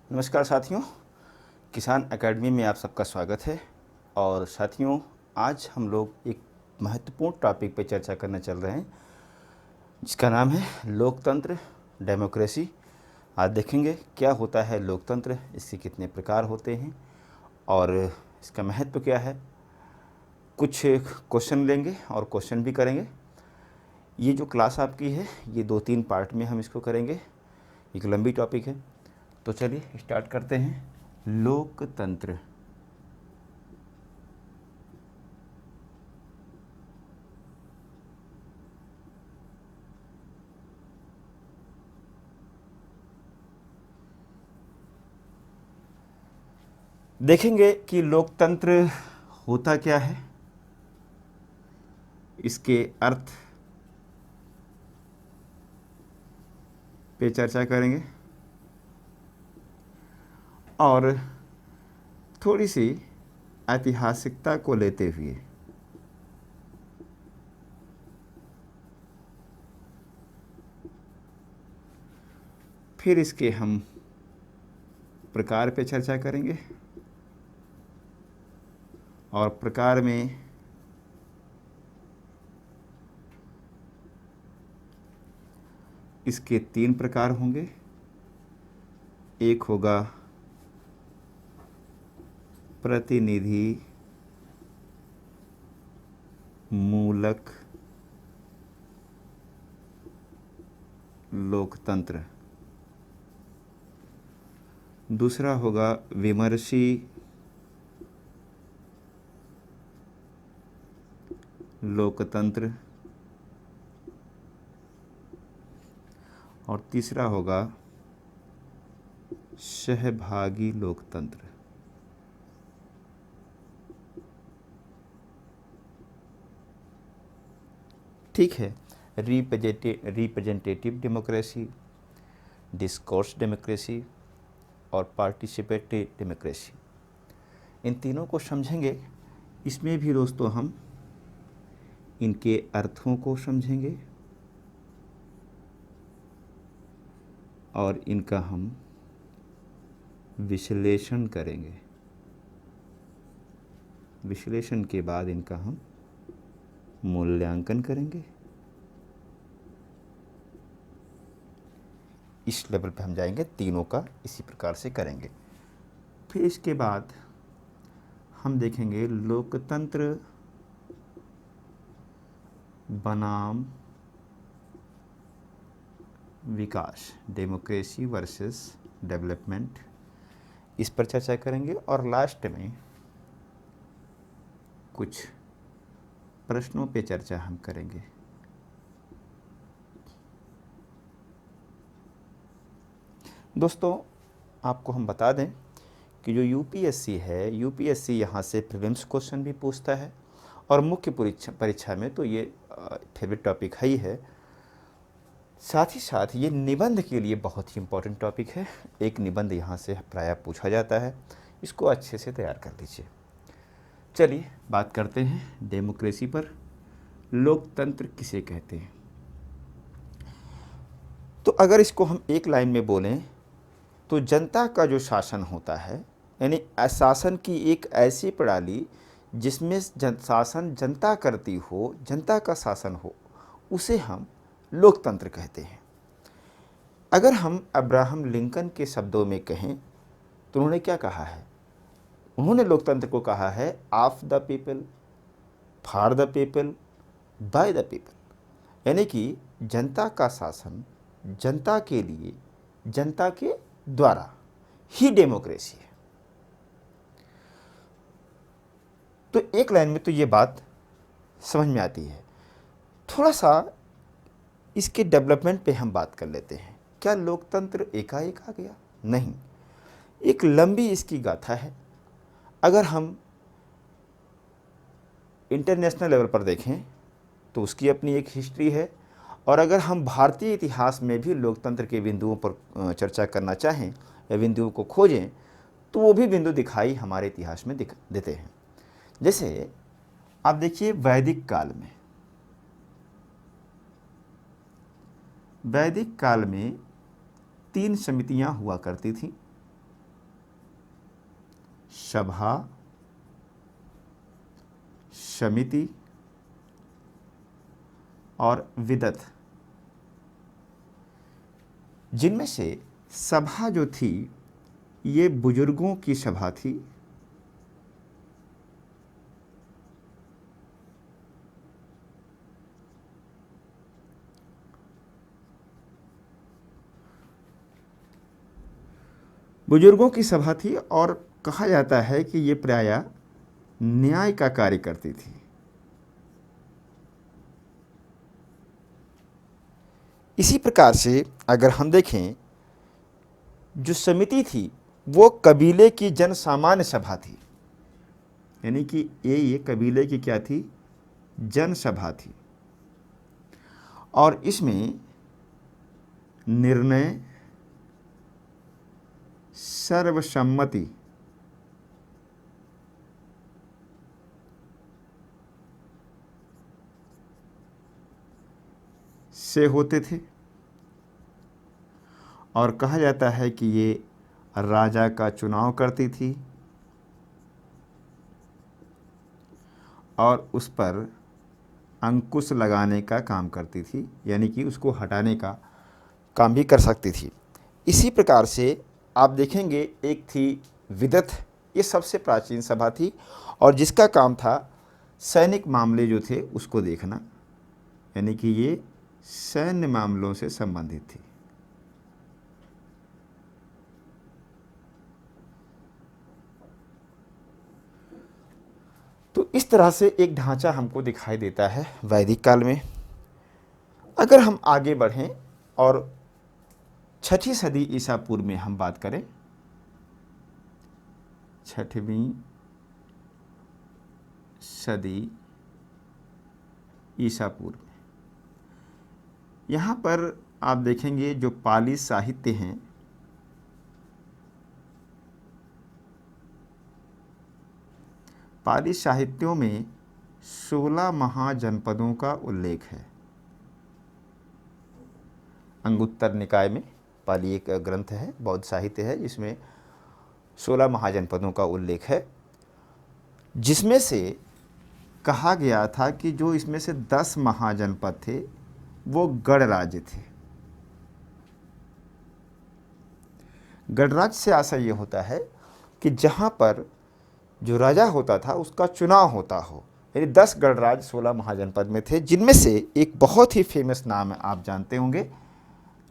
नमस्कार साथियों, किसान एकेडमी में आप सबका स्वागत है। और साथियों, आज हम लोग एक महत्वपूर्ण टॉपिक पर चर्चा करने चल रहे हैं जिसका नाम है लोकतंत्र, डेमोक्रेसी। आज देखेंगे क्या होता है लोकतंत्र, इसके कितने प्रकार होते हैं और इसका महत्व क्या है। कुछ क्वेश्चन लेंगे और क्वेश्चन भी करेंगे। ये जो क्लास आपकी है ये 2-3 पार्ट में हम इसको करेंगे, एक लंबी टॉपिक है। तो चलिए स्टार्ट करते हैं। लोकतंत्र। देखेंगे कि लोकतंत्र होता क्या है, इसके अर्थ पे चर्चा करेंगे और थोड़ी सी ऐतिहासिकता को लेते हुए फिर इसके हम प्रकार पे चर्चा करेंगे और प्रकार में इसके 3 प्रकार होंगे। एक होगा प्रतिनिधि मूलक लोकतंत्र, दूसरा होगा विमर्शी लोकतंत्र और तीसरा होगा सहभागी लोकतंत्र। ठीक है। रिप्रेजेंटेटिव डेमोक्रेसी, डिस्कोर्स डेमोक्रेसी और पार्टिसिपेटरी डेमोक्रेसी, इन तीनों को समझेंगे। इसमें भी दोस्तों हम इनके अर्थों को समझेंगे और इनका हम विश्लेषण करेंगे। विश्लेषण के बाद इनका हम मूल्यांकन करेंगे। इस लेवल पे हम जाएंगे, तीनों का इसी प्रकार से करेंगे। फिर इसके बाद हम देखेंगे लोकतंत्र बनाम विकास, डेमोक्रेसी वर्सेस डेवलपमेंट, इस पर चर्चा करेंगे और लास्ट में कुछ प्रश्नों पे चर्चा हम करेंगे। दोस्तों, आपको हम बता दें कि जो यूपीएससी है, यूपीएससी यहाँ से प्रीलिम्स क्वेश्चन भी पूछता है और मुख्य परीक्षा में तो ये फेवरेट टॉपिक है ही है। साथ ही साथ ये निबंध के लिए बहुत ही इम्पोर्टेंट टॉपिक है। एक निबंध यहाँ से प्रायः पूछा जाता है, इसको अच्छे से तैयार कर लीजिए। चलिए बात करते हैं डेमोक्रेसी पर। लोकतंत्र किसे कहते हैं? तो अगर इसको हम एक लाइन में बोलें तो जनता का जो शासन होता है, यानी शासन की एक ऐसी प्रणाली जिसमें शासन जनता करती हो, जनता का शासन हो, उसे हम लोकतंत्र कहते हैं। अगर हम अब्राहम लिंकन के शब्दों में कहें तो उन्होंने क्या कहा है? उन्होंने लोकतंत्र को कहा है of the people, for the people, by the people, यानी कि जनता का शासन जनता के लिए, जनता के द्वारा ही डेमोक्रेसी है। तो एक लाइन में तो ये बात समझ में आती है। थोड़ा सा इसके डेवलपमेंट पे हम बात कर लेते हैं। क्या लोकतंत्र एकाएक आ गया? नहीं, एक लंबी इसकी गाथा है। अगर हम इंटरनेशनल लेवल पर देखें तो उसकी अपनी एक हिस्ट्री है, और अगर हम भारतीय इतिहास में भी लोकतंत्र के बिंदुओं पर चर्चा करना चाहें या बिंदुओं को खोजें तो वो भी बिंदु दिखाई हमारे इतिहास में देते हैं। जैसे आप देखिए, वैदिक काल में वैदिक काल में 3 समितियां हुआ करती थीं। सभा, समिति और विदत। जिनमें से सभा जो थी ये बुजुर्गों की सभा थी। बुजुर्गों की सभा थी और कहा जाता है कि ये प्रायः न्याय का कार्य करती थी। इसी प्रकार से अगर हम देखें, जो समिति थी वो कबीले की जन सामान्य सभा थी, यानी कि ये कबीले की क्या थी? जन सभा थी। और इसमें निर्णय सर्वसम्मति से होते थे और कहा जाता है कि ये राजा का चुनाव करती थी और उस पर अंकुश लगाने का काम करती थी, यानी कि उसको हटाने का काम भी कर सकती थी। इसी प्रकार से आप देखेंगे एक थी विदत, ये सबसे प्राचीन सभा थी और जिसका काम था सैनिक मामले जो थे उसको देखना, यानी कि ये सैन्य मामलों से संबंधित थी। तो इस तरह से एक ढांचा हमको दिखाई देता है वैदिक काल में। अगर हम आगे बढ़ें और 6वीं सदी ईसा पूर्व में हम बात करें, 6वीं सदी ईसा पूर्व में, यहाँ पर आप देखेंगे जो पाली साहित्य हैं, पाली साहित्यों में 16 महाजनपदों का उल्लेख है। अंगुत्तर निकाय में पाली एक ग्रंथ है, बौद्ध साहित्य है, जिसमें 16 महाजनपदों का उल्लेख है, जिसमें से कहा गया था कि जो इसमें से 10 महाजनपद थे वो गणराज्य थे। गणराज्य से आशा ये होता है कि जहाँ पर जो राजा होता था उसका चुनाव होता हो, यानी 10 गणराज्य 16 महाजनपद में थे, जिनमें से एक बहुत ही फेमस नाम है, आप जानते होंगे,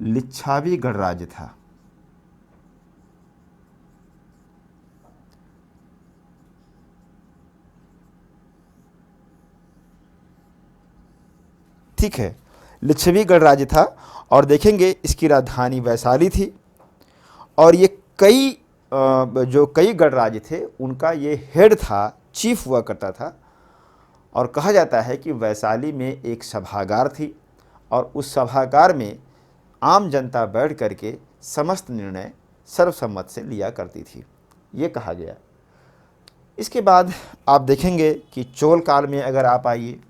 लिच्छावी गणराज्य था। ठीक है, लिच्छवी गणराज्य था और देखेंगे इसकी राजधानी वैशाली थी और ये कई गणराज्य थे उनका ये हेड था, चीफ हुआ करता था। और कहा जाता है कि वैशाली में एक सभागार थी और उस सभागार में आम जनता बैठ करके समस्त निर्णय सर्वसम्मत से लिया करती थी, ये कहा गया। इसके बाद आप देखेंगे कि चोल काल में अगर आप आइए,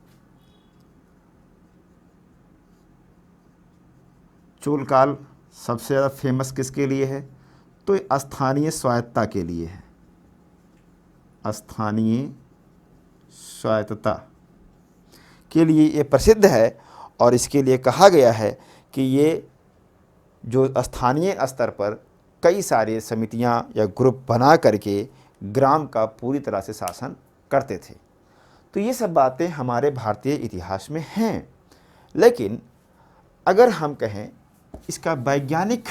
चोल काल सबसे ज़्यादा फेमस किसके लिए है? तो स्थानीय स्वायत्तता के लिए है। स्थानीय स्वायत्तता के लिए ये प्रसिद्ध है और इसके लिए कहा गया है कि ये जो स्थानीय स्तर पर कई सारे समितियां या ग्रुप बना करके ग्राम का पूरी तरह से शासन करते थे। तो ये सब बातें हमारे भारतीय इतिहास में हैं, लेकिन अगर हम कहें इसका वैज्ञानिक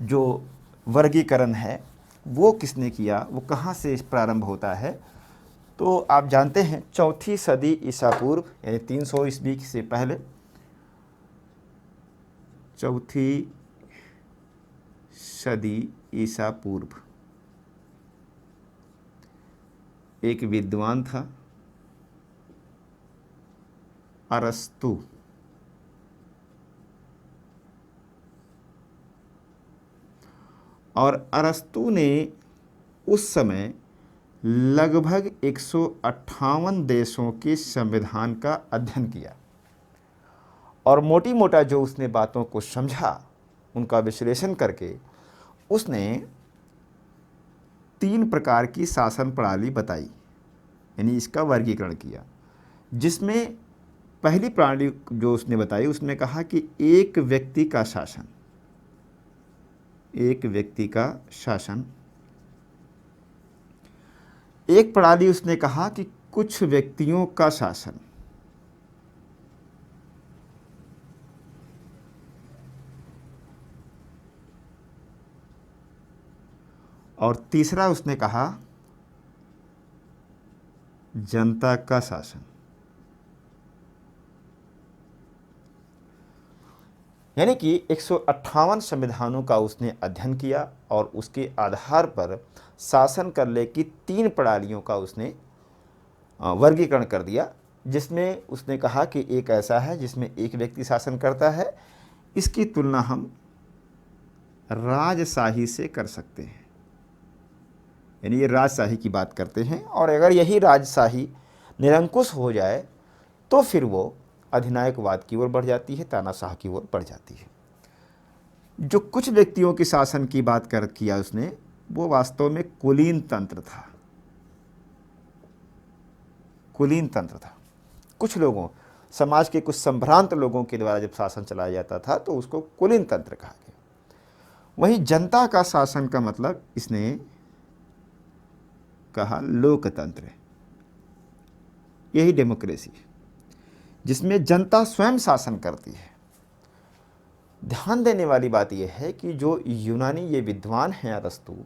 जो वर्गीकरण है वो किसने किया, वो कहाँ से प्रारंभ होता है, तो आप जानते हैं 4वीं सदी ईसा पूर्व, यानी 300 ईस्वी से पहले, 4वीं सदी ईसा पूर्व एक विद्वान था अरस्तु। और अरस्तु ने उस समय लगभग 158 देशों के संविधान का अध्ययन किया और मोटी मोटा जो उसने बातों को समझा, उनका विश्लेषण करके उसने 3 प्रकार की शासन प्रणाली बताई, यानी इसका वर्गीकरण किया। जिसमें पहली प्रणाली जो उसने बताई, उसने कहा कि एक व्यक्ति का शासन, एक व्यक्ति का शासन। एक प्रणाली उसने कहा कि कुछ व्यक्तियों का शासन। और तीसरा उसने कहा जनता का शासन। यानी कि 158 संविधानों का उसने अध्ययन किया और उसके आधार पर शासन करने की 3 प्रणालियों का उसने वर्गीकरण कर दिया। जिसमें उसने कहा कि एक ऐसा है जिसमें एक व्यक्ति शासन करता है, इसकी तुलना हम राजशाही से कर सकते हैं। यानी ये राजशाही की बात करते हैं, और अगर यही राजशाही निरंकुश हो जाए तो फिर वो अधिनायकवाद की ओर बढ़ जाती है, तानाशाह की ओर बढ़ जाती है। जो कुछ व्यक्तियों के शासन की बात किया उसने, वो वास्तव में कुलीन तंत्र था। कुलीन तंत्र था। कुछ लोगों, समाज के कुछ संभ्रांत लोगों के द्वारा जब शासन चलाया जाता था तो उसको कुलीन तंत्र कहा गया। वहीं जनता का शासन का मतलब इसने कहा लोकतंत्र, यही डेमोक्रेसी, जिसमें जनता स्वयं शासन करती है। ध्यान देने वाली बात यह है कि जो यूनानी ये विद्वान हैं अरस्तु,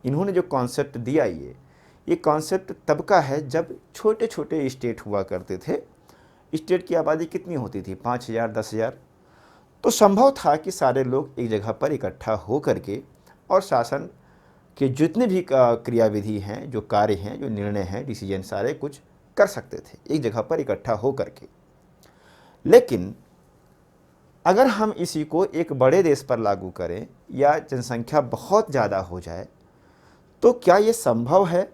इन्होंने जो कॉन्सेप्ट दिया, ये कॉन्सेप्ट तब का है जब छोटे छोटे स्टेट हुआ करते थे। स्टेट की आबादी कितनी होती थी? 5,000, 10,000। तो संभव था कि सारे लोग एक जगह पर इकट्ठा हो करके और शासन के जितने भी क्रियाविधि हैं, जो कार्य हैं, जो निर्णय हैं, डिसीजन, सारे कुछ कर सकते थे एक जगह पर इकट्ठा हो करके। लेकिन अगर हम इसी को एक बड़े देश पर लागू करें या जनसंख्या बहुत ज़्यादा हो जाए, तो क्या ये संभव है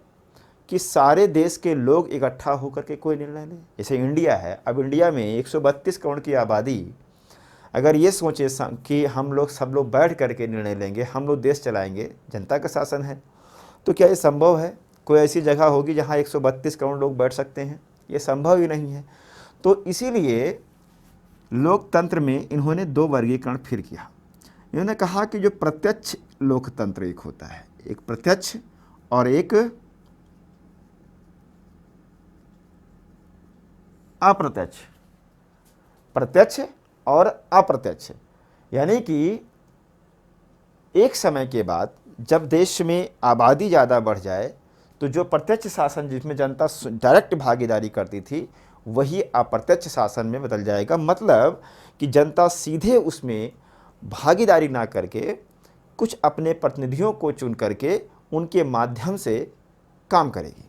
कि सारे देश के लोग इकट्ठा होकर के कोई निर्णय लें? जैसे इंडिया है, अब इंडिया में 132 करोड़ की आबादी अगर ये सोचे कि हम लोग सब लोग बैठ करके निर्णय लेंगे, हम लोग देश चलाएंगे, जनता का शासन है, तो क्या ये संभव है? कोई ऐसी जगह होगी जहाँ 132 करोड़ लोग बैठ सकते हैं? ये संभव ही नहीं है। तो इसीलिए लोकतंत्र में इन्होंने 2 वर्गीकरण फिर किया। इन्होंने कहा कि जो प्रत्यक्ष लोकतंत्र एक होता है, एक प्रत्यक्ष और एक अप्रत्यक्ष। प्रत्यक्ष और अप्रत्यक्ष, यानी कि एक समय के बाद जब देश में आबादी ज़्यादा बढ़ जाए तो जो प्रत्यक्ष शासन जिसमें जनता डायरेक्ट भागीदारी करती थी, वही अप्रत्यक्ष शासन में बदल जाएगा। मतलब कि जनता सीधे उसमें भागीदारी ना करके कुछ अपने प्रतिनिधियों को चुन करके उनके माध्यम से काम करेगी।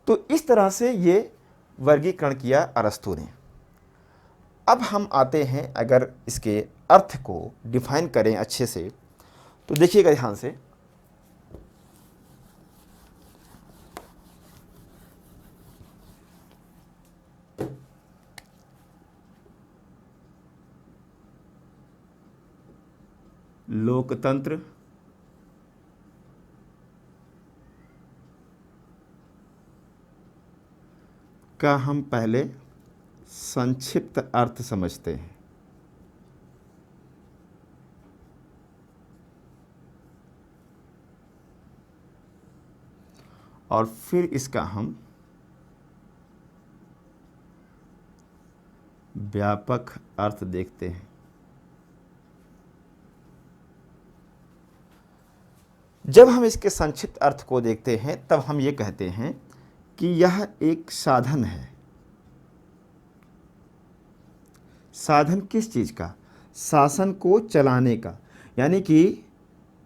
तो इस तरह से ये वर्गीकरण किया अरस्तु ने। अब हम आते हैं, अगर इसके अर्थ को डिफाइन करें अच्छे से, तो देखिएगा ध्यान से। लोकतंत्र का हम पहले संक्षिप्त अर्थ समझते हैं। और फिर इसका हम व्यापक अर्थ देखते हैं। जब हम इसके संक्षिप्त अर्थ को देखते हैं तब हम ये कहते हैं कि यह एक साधन है। साधन किस चीज़ का? शासन को चलाने का। यानी कि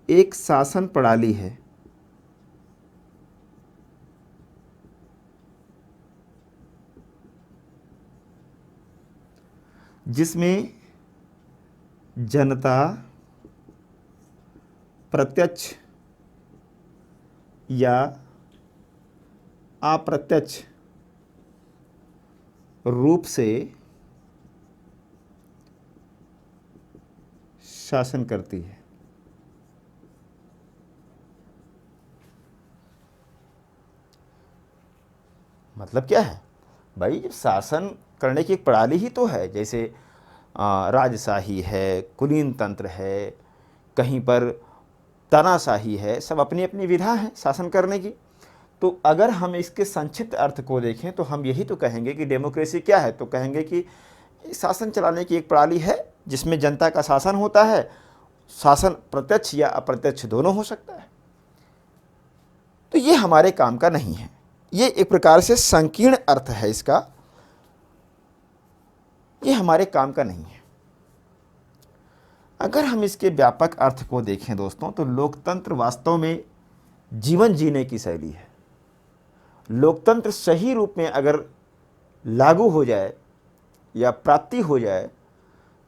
एक शासन प्रणाली है जिसमें जनता प्रत्यक्ष या अप्रत्यक्ष रूप से शासन करती है। मतलब क्या है भाई, जब शासन करने की एक प्रणाली ही तो है, जैसे राजशाही है, कुलीन तंत्र है, कहीं पर तानाशाही है, सब अपनी अपनी विधा है शासन करने की। तो अगर हम इसके संक्षिप्त अर्थ को देखें तो हम यही तो कहेंगे कि डेमोक्रेसी क्या है, तो कहेंगे कि शासन चलाने की एक प्रणाली है जिसमें जनता का शासन होता है। शासन प्रत्यक्ष या अप्रत्यक्ष दोनों हो सकता है। तो ये हमारे काम का नहीं है, ये एक प्रकार से संकीर्ण अर्थ है इसका, ये हमारे काम का नहीं है। अगर हम इसके व्यापक अर्थ को देखें दोस्तों, तो लोकतंत्र वास्तव में जीवन जीने की शैली है। लोकतंत्र सही रूप में अगर लागू हो जाए या प्राप्ति हो जाए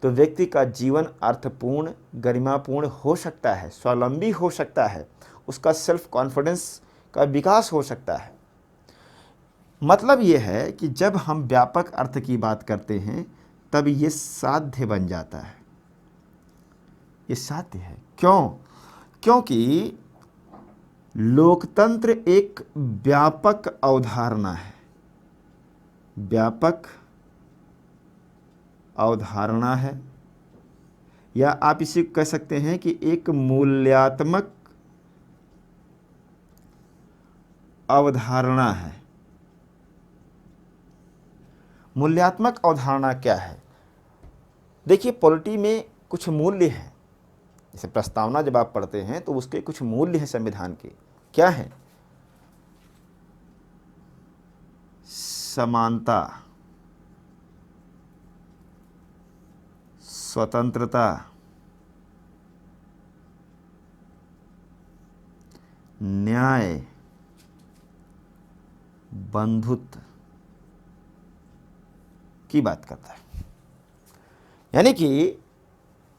तो व्यक्ति का जीवन अर्थपूर्ण, गरिमापूर्ण हो सकता है, स्वावलंबी हो सकता है, उसका सेल्फ कॉन्फिडेंस का विकास हो सकता है। मतलब ये है कि जब हम व्यापक अर्थ की बात करते हैं तब ये साध्य बन जाता है। ये साध्य है क्यों? क्योंकि लोकतंत्र एक व्यापक अवधारणा है, व्यापक अवधारणा है, या आप इसे कह सकते हैं कि एक मूल्यात्मक अवधारणा है। मूल्यात्मक अवधारणा क्या है? देखिए, पॉलिटी में कुछ मूल्य हैं, जैसे प्रस्तावना जब आप पढ़ते हैं तो उसके कुछ मूल्य हैं संविधान के। क्या है? समानता, स्वतंत्रता, न्याय, बंधुत्व की बात करता है। यानी कि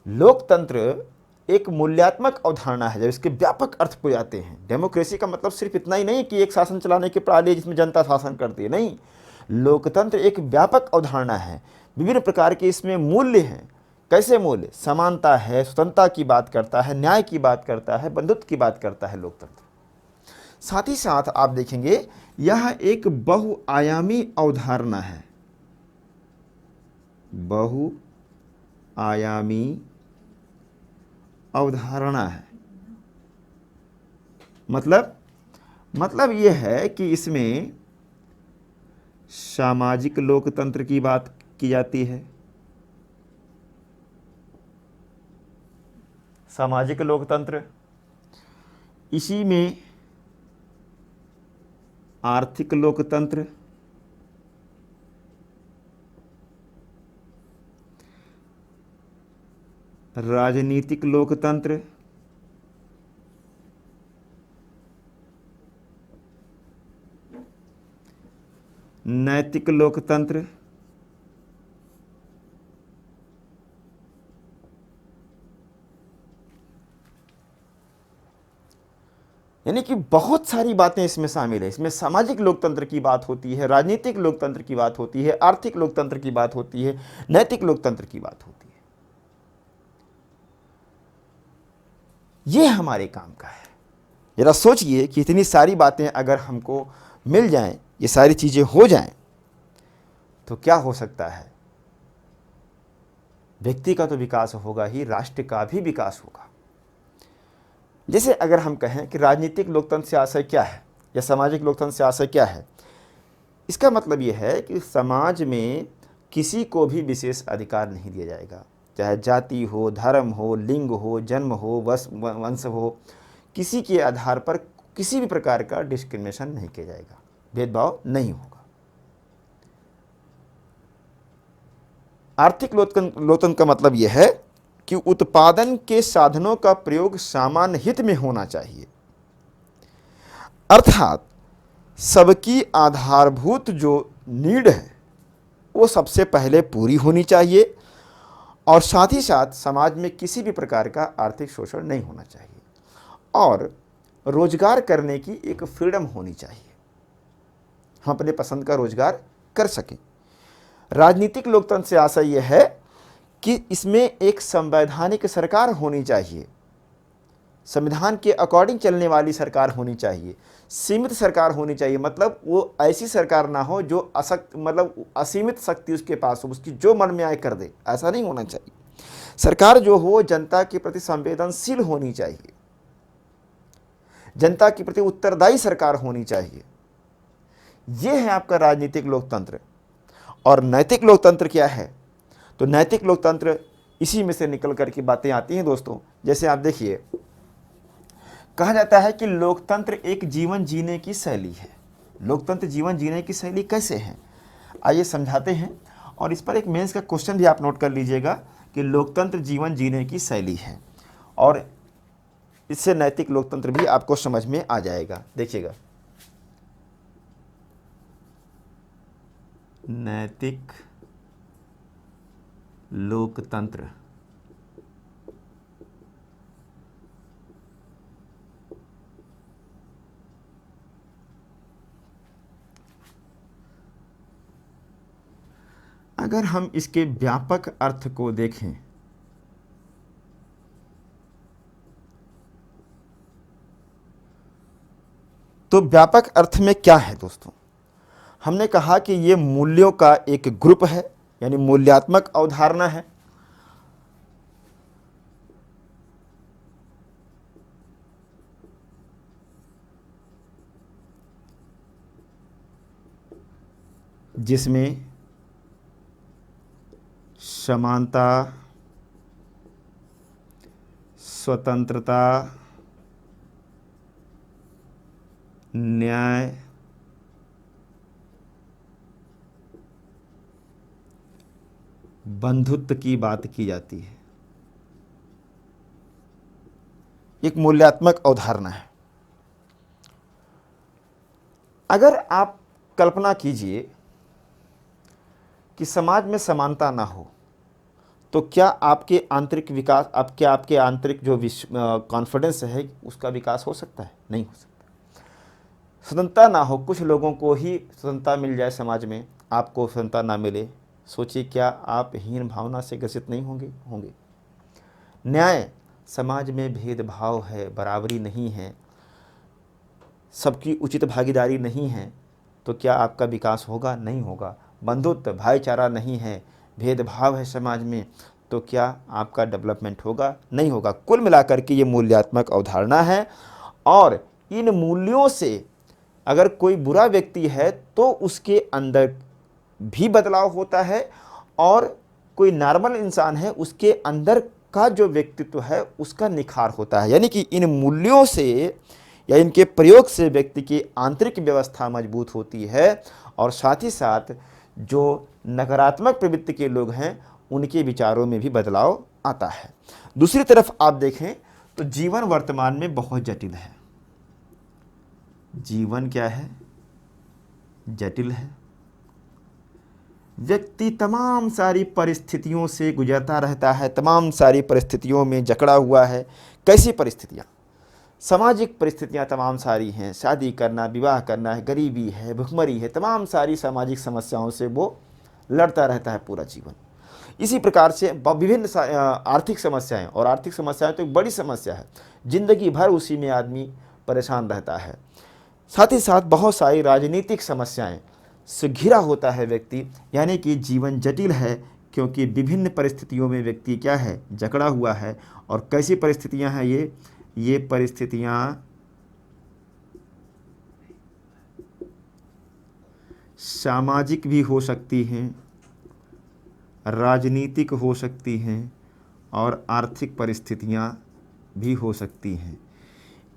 लोकतंत्र एक मूल्यात्मक अवधारणा है जब इसके व्यापक अर्थ को जाते हैं। डेमोक्रेसी का मतलब सिर्फ इतना ही नहीं कि एक शासन चलाने की प्रणाली जिसमें जनता शासन करती है, नहीं। लोकतंत्र एक व्यापक अवधारणा है, विभिन्न प्रकार के इसमें मूल्य हैं। कैसे मूल्य? समानता है, स्वतंत्रता की बात करता है, न्याय की बात करता है, बंधुत्व की बात करता है लोकतंत्र। साथ ही साथ आप देखेंगे यह एक बहुआयामी अवधारणा है, बहुआयामी अवधारणा है। मतलब यह है कि इसमें सामाजिक लोकतंत्र की बात की जाती है, सामाजिक लोकतंत्र, इसी में आर्थिक लोकतंत्र, राजनीतिक लोकतंत्र, नैतिक लोकतंत्र, यानी कि बहुत सारी बातें इसमें शामिल है। इसमें सामाजिक लोकतंत्र की बात होती है, राजनीतिक लोकतंत्र की बात होती है, आर्थिक लोकतंत्र की बात होती है, नैतिक लोकतंत्र की बात होती है। ये हमारे काम का है। जरा सोचिए कि इतनी सारी बातें अगर हमको मिल जाएं, ये सारी चीजें हो जाएं, तो क्या हो सकता है? व्यक्ति का तो विकास होगा ही, राष्ट्र का भी विकास होगा। जैसे अगर हम कहें कि राजनीतिक लोकतंत्र से आशय क्या है या सामाजिक लोकतंत्र से आशय क्या है, इसका मतलब यह है कि समाज में किसी को भी विशेष अधिकार नहीं दिया जाएगा, चाहे जाति हो, धर्म हो, लिंग हो, जन्म हो, वंश हो, किसी के आधार पर किसी भी प्रकार का डिस्क्रिमिनेशन नहीं किया जाएगा, भेदभाव नहीं होगा। आर्थिक लोकतंत्र का मतलब यह है कि उत्पादन के साधनों का प्रयोग सामान्य हित में होना चाहिए, अर्थात सबकी आधारभूत जो नीड है वो सबसे पहले पूरी होनी चाहिए, और साथ ही साथ समाज में किसी भी प्रकार का आर्थिक शोषण नहीं होना चाहिए, और रोजगार करने की एक फ्रीडम होनी चाहिए, हम अपने पसंद का रोजगार कर सकें। राजनीतिक लोकतंत्र से आशा यह है कि इसमें एक संवैधानिक सरकार होनी चाहिए, संविधान के अकॉर्डिंग चलने वाली सरकार होनी चाहिए, सीमित सरकार होनी चाहिए। मतलब वो ऐसी सरकार ना हो जो असीमित शक्ति उसके पास हो, उसकी जो मन में आए कर दे, ऐसा नहीं होना चाहिए। सरकार जो हो जनता के प्रति संवेदनशील होनी चाहिए, जनता के प्रति उत्तरदायी सरकार होनी चाहिए। यह है आपका राजनीतिक लोकतंत्र। और नैतिक लोकतंत्र क्या है? तो नैतिक लोकतंत्र इसी में से निकल करके बातें आती हैं दोस्तों। जैसे आप देखिए, कहा जाता है कि लोकतंत्र एक जीवन जीने की शैली है। लोकतंत्र जीवन जीने की शैली कैसे है, आइए समझाते हैं। और इस पर एक मेंस का क्वेश्चन भी आप नोट कर लीजिएगा कि लोकतंत्र जीवन जीने की शैली है, और इससे नैतिक लोकतंत्र भी आपको समझ में आ जाएगा। देखिएगा, नैतिक लोकतंत्र अगर हम इसके व्यापक अर्थ को देखें तो व्यापक अर्थ में क्या है दोस्तों? हमने कहा कि ये मूल्यों का एक ग्रुप है, यानी मूल्यात्मक अवधारणा है। जिसमें समानता, स्वतंत्रता, न्याय, बंधुत्व की बात की जाती है। एक मूल्यात्मक अवधारणा है। अगर आप कल्पना कीजिए कि समाज में समानता ना हो तो क्या आपके आंतरिक विकास, आपके आंतरिक जो कॉन्फिडेंस है उसका विकास हो सकता है? नहीं हो सकता। स्वतंत्रता ना हो, कुछ लोगों को ही स्वतंत्रता मिल जाए समाज में, आपको स्वतंत्रता ना मिले, सोचिए क्या आप हीन भावना से ग्रसित नहीं होंगे। न्याय, समाज में भेदभाव है, बराबरी नहीं है, सबकी उचित भागीदारी नहीं है, तो क्या आपका विकास होगा? नहीं होगा। बंधुत्व, भाईचारा नहीं है, भेदभाव है समाज में, तो क्या आपका डेवलपमेंट होगा? नहीं होगा। कुल मिलाकर के ये मूल्यात्मक अवधारणा है, और इन मूल्यों से अगर कोई बुरा व्यक्ति है तो उसके अंदर भी बदलाव होता है, और कोई नॉर्मल इंसान है उसके अंदर का जो व्यक्तित्व है उसका निखार होता है। यानी कि इन मूल्यों से या इनके प्रयोग से व्यक्ति की आंतरिक व्यवस्था मजबूत होती है, और साथ ही साथ जो नकारात्मक प्रवृत्ति के लोग हैं उनके विचारों में भी बदलाव आता है। दूसरी तरफ आप देखें तो जीवन वर्तमान में बहुत जटिल है। जीवन क्या है? जटिल है। व्यक्ति तमाम सारी परिस्थितियों से गुजरता रहता है, तमाम सारी परिस्थितियों में जकड़ा हुआ है। कैसी परिस्थितियाँ? सामाजिक परिस्थितियाँ तमाम सारी हैं, शादी करना, विवाह करना है, गरीबी है, भुखमरी है, तमाम सारी सामाजिक समस्याओं से वो लड़ता रहता है पूरा जीवन। इसी प्रकार से विभिन्न आर्थिक समस्याएं, और आर्थिक समस्याएं तो एक बड़ी समस्या है, ज़िंदगी भर उसी में आदमी परेशान रहता है। साथ ही साथ बहुत सारी राजनीतिक समस्याएं से घिरा होता है व्यक्ति। यानी कि जीवन जटिल है, क्योंकि विभिन्न परिस्थितियों में व्यक्ति क्या है? जकड़ा हुआ है। और कैसी परिस्थितियां हैं ये परिस्थितियां सामाजिक भी हो सकती हैं, राजनीतिक हो सकती हैं, और आर्थिक परिस्थितियां भी हो सकती हैं।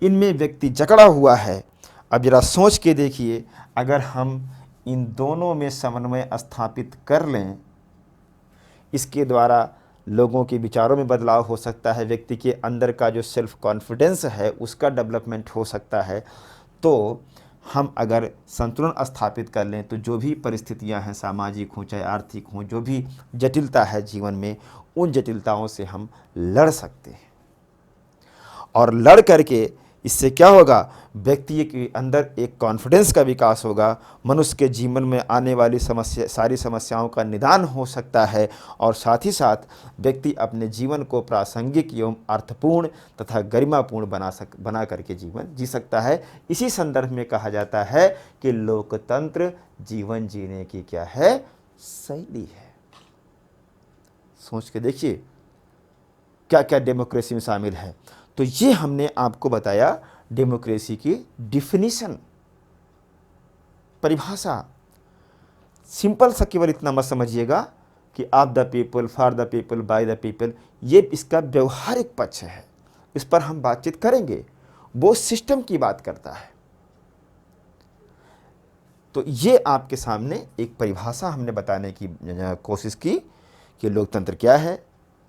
इनमें व्यक्ति जकड़ा हुआ है। अब जरा सोच के देखिए, अगर हम इन दोनों में समन्वय स्थापित कर लें, इसके द्वारा लोगों के विचारों में बदलाव हो सकता है, व्यक्ति के अंदर का जो सेल्फ कॉन्फिडेंस है उसका डेवलपमेंट हो सकता है। तो हम अगर संतुलन स्थापित कर लें तो जो भी परिस्थितियां हैं, सामाजिक हों चाहे आर्थिक हों, जो भी जटिलता है जीवन में, उन जटिलताओं से हम लड़ सकते हैं। और लड़ करके इससे क्या होगा, व्यक्ति के अंदर एक कॉन्फिडेंस का विकास होगा, मनुष्य के जीवन में आने वाली सारी समस्याओं का निदान हो सकता है और साथ ही साथ व्यक्ति अपने जीवन को प्रासंगिक एवं अर्थपूर्ण तथा गरिमापूर्ण बना करके जीवन जी सकता है। इसी संदर्भ में कहा जाता है कि लोकतंत्र जीवन जीने की क्या है, शैली है। सोच के देखिए क्या क्या डेमोक्रेसी में शामिल है। तो ये हमने आपको बताया डेमोक्रेसी की डिफिनीशन, परिभाषा। सिंपल सा केवल इतना मत समझिएगा कि of the people, for the people, by the people, ये इसका व्यवहारिक पक्ष है, इस पर हम बातचीत करेंगे। वो सिस्टम की बात करता है। तो ये आपके सामने एक परिभाषा हमने बताने की कोशिश की कि लोकतंत्र क्या है।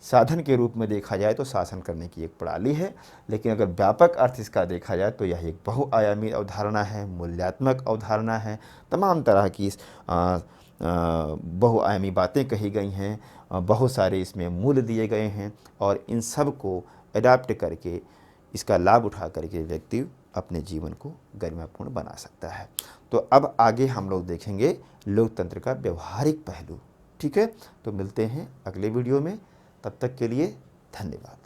साधन के रूप में देखा जाए तो शासन करने की एक प्रणाली है, लेकिन अगर व्यापक अर्थ इसका देखा जाए तो यह एक बहुआयामी अवधारणा है, मूल्यात्मक अवधारणा है। तमाम तरह की बहुआयामी बातें कही गई हैं, बहुत सारे इसमें मूल्य दिए गए हैं और इन सब को अडॉप्ट करके, इसका लाभ उठा करके व्यक्ति अपने जीवन को गरिमापूर्ण बना सकता है। तो अब आगे हम लोग देखेंगे लोकतंत्र का व्यवहारिक पहलू। ठीक है, तो मिलते हैं अगले वीडियो में। तब तक के लिए धन्यवाद।